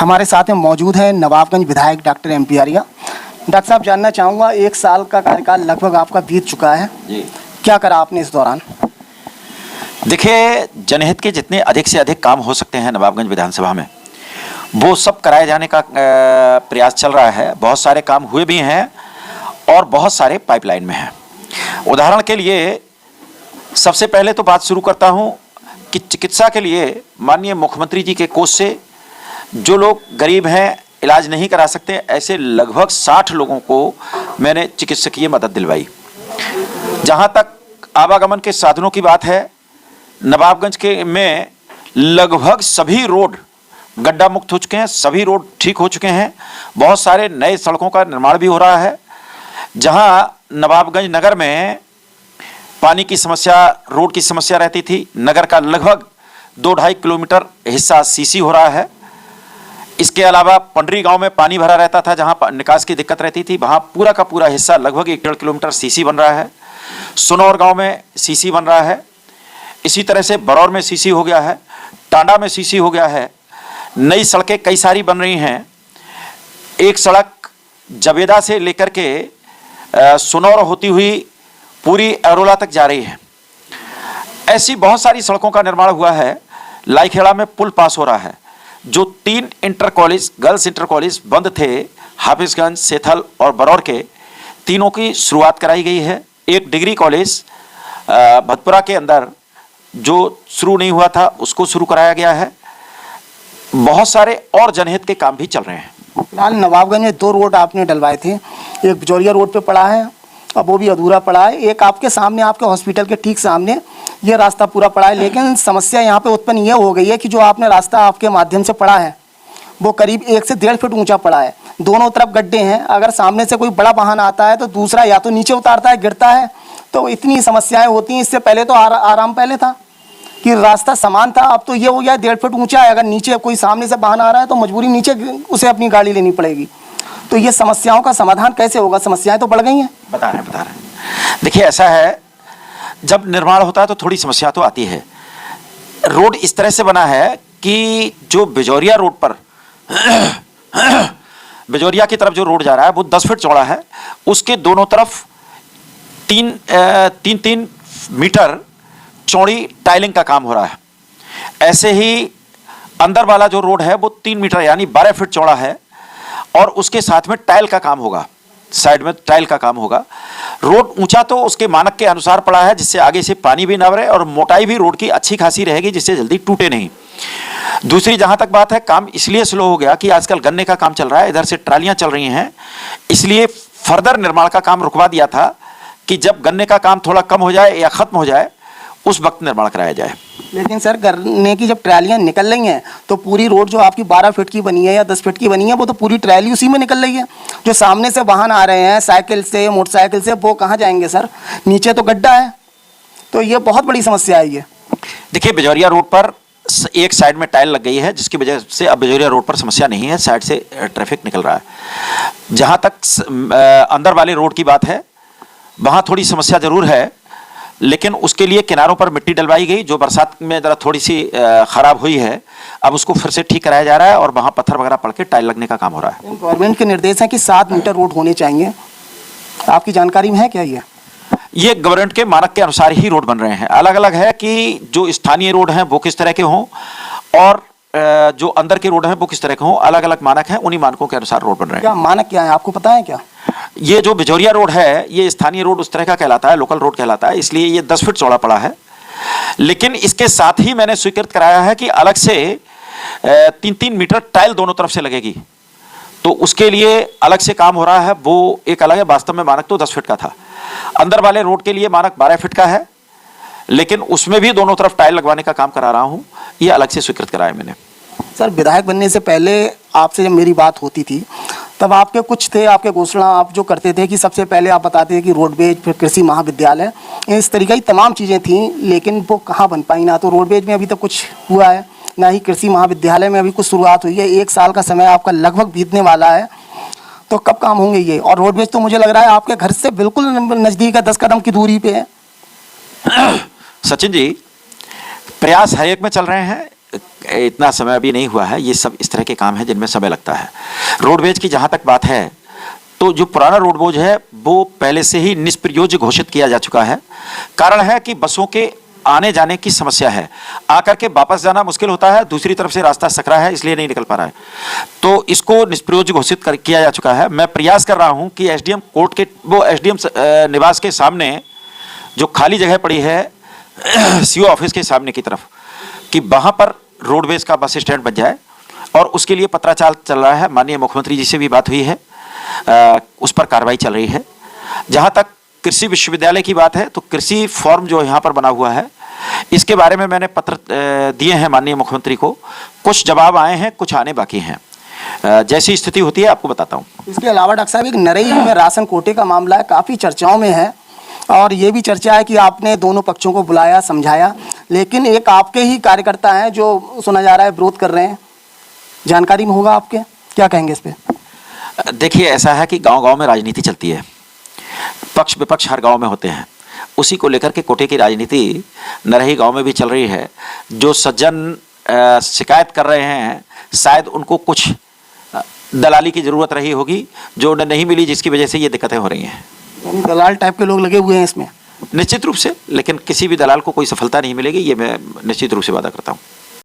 हमारे साथ में मौजूद हैं नवाबगंज विधायक डॉक्टर MP आर्या। डॉक्टर साहब, जानना चाहूँगा, 1 साल का कार्यकाल लगभग आपका बीत चुका है जी। क्या करा आपने इस दौरान? देखिए, जनहित के जितने अधिक से अधिक काम हो सकते हैं नवाबगंज विधानसभा में, वो सब कराए जाने का प्रयास चल रहा है। बहुत सारे काम हुए भी हैं और बहुत सारे पाइपलाइन में हैं। उदाहरण के लिए सबसे पहले तो बात शुरू करता हूं कि चिकित्सा के लिए माननीय मुख्यमंत्री जी के कोष से जो लोग गरीब हैं, इलाज नहीं करा सकते, ऐसे लगभग 60 लोगों को मैंने चिकित्सकीय मदद दिलवाई। जहां तक आवागमन के साधनों की बात है, नवाबगंज के में लगभग सभी रोड गड्ढा मुक्त हो चुके हैं, सभी रोड ठीक हो चुके हैं। बहुत सारे नए सड़कों का निर्माण भी हो रहा है। जहां नवाबगंज नगर में पानी की समस्या, रोड की समस्या रहती थी, नगर का लगभग 2-2.5 किलोमीटर हिस्सा सीसी हो रहा है। इसके अलावा पंडरी गांव में पानी भरा रहता था, जहां निकास की दिक्कत रहती थी, वहां पूरा का पूरा हिस्सा लगभग 1-1.5 किलोमीटर सीसी बन रहा है। सुनौर गांव में सीसी बन रहा है। इसी तरह से बरौर में सीसी हो गया है, टांडा में सीसी हो गया है। नई सड़कें कई सारी बन रही हैं। एक सड़क जबेदा से लेकर के सुनौर होती हुई पूरी एरोला तक जा रही है। ऐसी बहुत सारी सड़कों का निर्माण हुआ है। लाईखेड़ा में पुल पास हो रहा है। जो 3 inter college, girls inter college बंद थे, हाफिजगंज, सेथल और बरौर के, तीनों की शुरुआत कराई गई है। एक डिग्री कॉलेज भदपुरा के अंदर जो शुरू नहीं हुआ था, उसको शुरू कराया गया है। बहुत सारे और जनहित के काम भी चल रहे हैं। फिलहाल नवाबगंज में 2 रोड आपने डलवाए थे। एक बिजौरिया रोड पे पड़ा है, अब वो भी अधूरा पड़ा है। एक आपके सामने, आपके हॉस्पिटल के ठीक सामने ये रास्ता पूरा पड़ा है। लेकिन समस्या यहाँ पे उत्पन्न ये हो गई है कि जो आपने रास्ता आपके माध्यम से पड़ा है, वो करीब 1 से 1.5 फीट ऊंचा पड़ा है। दोनों तरफ गड्ढे हैं। अगर सामने से कोई बड़ा वाहन आता है तो दूसरा या तो नीचे उतारता है, गिरता है, तो इतनी समस्याएं होती हैं। इससे पहले तो आराम पहले था कि रास्ता समान था। अब तो ये हो गया 1.5 फीट ऊंचा है। अगर नीचे कोई सामने से वाहन आ रहा है तो मजबूरी नीचे उसे अपनी गाड़ी लेनी पड़ेगी। तो ये समस्याओं का समाधान कैसे होगा? समस्याएं तो बढ़ गई हैं। बता रहे हैं। देखिए, ऐसा है, जब निर्माण होता है तो थोड़ी समस्या तो आती है। रोड इस तरह से बना है कि जो बिजौरिया रोड पर बिजौरिया की तरफ जो रोड जा रहा है वो 10 फीट चौड़ा है। उसके दोनों तरफ 3 मीटर चौड़ी टाइलिंग का काम हो रहा है। ऐसे ही अंदर वाला जो रोड है वो 3 मीटर यानी 12 फीट चौड़ा है और उसके साथ में टाइल का काम होगा, साइड में टाइल का काम होगा। रोड ऊंचा तो उसके मानक के अनुसार पड़ा है, जिससे आगे से पानी भी ना भरे और मोटाई भी रोड की अच्छी खासी रहेगी, जिससे जल्दी टूटे नहीं। दूसरी जहां तक बात है, काम इसलिए स्लो हो गया कि आजकल गन्ने का काम चल रहा है, इधर से ट्रालियां चल रही हैं, इसलिए फर्दर निर्माण का काम रुकवा दिया था कि जब गन्ने का काम थोड़ा कम हो जाए या खत्म हो जाए उस वक्त निर्माण कराया जाए। लेकिन सर, गन्ने की जब ट्रालियां निकल रही हैं तो पूरी रोड जो आपकी 12 फीट की बनी है या 10 फीट की बनी है, वो तो पूरी ट्राली उसी में निकल रही है। जो सामने से वाहन आ रहे हैं साइकिल से, मोटरसाइकिल से, वो कहाँ जाएंगे सर? नीचे तो गड्ढा है। तो ये बहुत बड़ी समस्या है ये। देखिए, बिजौरिया रोड पर एक साइड में टाइल लग गई है, जिसकी वजह से अब बिजौरिया रोड पर समस्या नहीं है, साइड से ट्रैफिक निकल रहा है। जहाँ तक अंदर वाले रोड की बात है, वहाँ थोड़ी समस्या जरूर है, लेकिन उसके लिए किनारों पर मिट्टी डलवाई गई, जो बरसात में ज़रा थोड़ी सी ख़राब हुई है। अब उसको फिर से ठीक कराया जा रहा है और वहाँ पत्थर वगैरह पड़ के टाइल लगने का काम हो रहा है। गवर्नमेंट के निर्देश हैं कि 7 मीटर रोड होने चाहिए, आपकी जानकारी में है क्या ये गवर्नमेंट के मानक के अनुसार ही रोड बन रहे हैं। अलग अलग है कि जो स्थानीय रोड हैं वो किस तरह के हों और जो अंदर के रोड हैं वो किस तरह के हों, अलग अलग मानक हैं, उन्हीं मानकों के अनुसार रोड बन रहे हैं। क्या मानक क्या है, आपको पता है क्या? ये जो बिजौरिया रोड है, ये स्थानीय रोड उस तरह का कहलाता है, लोकल रोड कहलाता है, इसलिए ये 10 फीट चौड़ा पड़ा है। लेकिन इसके साथ ही मैंने स्वीकृत कराया है कि अलग से 3-3 मीटर टाइल दोनों तरफ से लगेगी, तो उसके लिए अलग से काम हो रहा है। वो एक अलग है। वास्तव में मानक तो 10 फीट का था। अंदर वाले रोड के लिए मानक 12 फीट का है, लेकिन उसमें भी दोनों तरफ टाइल लगवाने का काम करा रहा हूँ। ये अलग से स्वीकृत कराया मैंने। सर, विधायक बनने से पहले आपसे जब मेरी बात होती थी तब आपके कुछ थे, आपके घोषणा आप जो करते थे कि सबसे पहले आप बताते थे कि रोडवेज, फिर कृषि महाविद्यालय, इस तरीके की तमाम चीज़ें थीं, लेकिन वो कहाँ बन पाई? ना तो रोडवेज में अभी तक कुछ हुआ है, ना ही कृषि महाविद्यालय में अभी कुछ शुरुआत हुई है। 1 साल का समय आपका लगभग बीतने वाला है, तो कब काम होंगे ये? और रोडवेज तो मुझे लग रहा है आपके घर से बिल्कुल नज़दीक है, 10 कदम की दूरी पे है। सचिन जी, प्रयास हर एक में चल रहे हैं। इतना समय अभी नहीं हुआ है। ये सब इस तरह के काम है जिनमें समय लगता है। रोडवेज की जहाँ तक बात है, तो जो पुराना रोडवेज है वो पहले से ही निष्प्रयोज्य घोषित किया जा चुका है। कारण है कि बसों के आने जाने की समस्या है, आकर के वापस जाना मुश्किल होता है, दूसरी तरफ से रास्ता सकरा है, इसलिए नहीं निकल पा रहा है। तो इसको निष्प्रयोज्य घोषित किया जा चुका है। मैं प्रयास कर रहा हूं कि एसडीएम कोर्ट के वो एसडीएम निवास के सामने जो खाली जगह पड़ी है सीओ ऑफिस के सामने की तरफ, कि वहां पर रोडवेज का बस स्टैंड बन जाए, और उसके लिए पत्राचार चल रहा है। माननीय मुख्यमंत्री जी से भी बात हुई है, उस पर कार्रवाई चल रही है। जहां तक कृषि विश्वविद्यालय की बात है, तो कृषि फॉर्म जो यहाँ पर बना हुआ है, इसके बारे में मैंने पत्र दिए हैं माननीय मुख्यमंत्री को। कुछ जवाब आए हैं, कुछ आने बाकी हैं। जैसी स्थिति होती है आपको बताता हूँ। इसके अलावा डॉक्टर साहब, एक नरेई में राशन कोटे का मामला है, काफ़ी चर्चाओं में है, और ये भी चर्चा है कि आपने दोनों पक्षों को बुलाया, समझाया, लेकिन एक आपके ही कार्यकर्ता हैं जो सुना जा रहा है विरोध कर रहे हैं। जानकारी में होगा आपके, क्या कहेंगे इस पर? देखिए, ऐसा है कि गांव-गांव में राजनीति चलती है, पक्ष विपक्ष हर गांव में होते हैं। उसी को लेकर के कोटे की राजनीति नरही गांव में भी चल रही है। जो सज्जन शिकायत कर रहे हैं, शायद उनको कुछ दलाली की ज़रूरत रही होगी जो उन्हें नहीं मिली, जिसकी वजह से ये दिक्कतें हो रही हैं। यानी दलाल टाइप के लोग लगे हुए हैं इसमें? निश्चित रूप से, लेकिन किसी भी दलाल को कोई सफलता नहीं मिलेगी, ये मैं निश्चित रूप से वादा करता हूँ।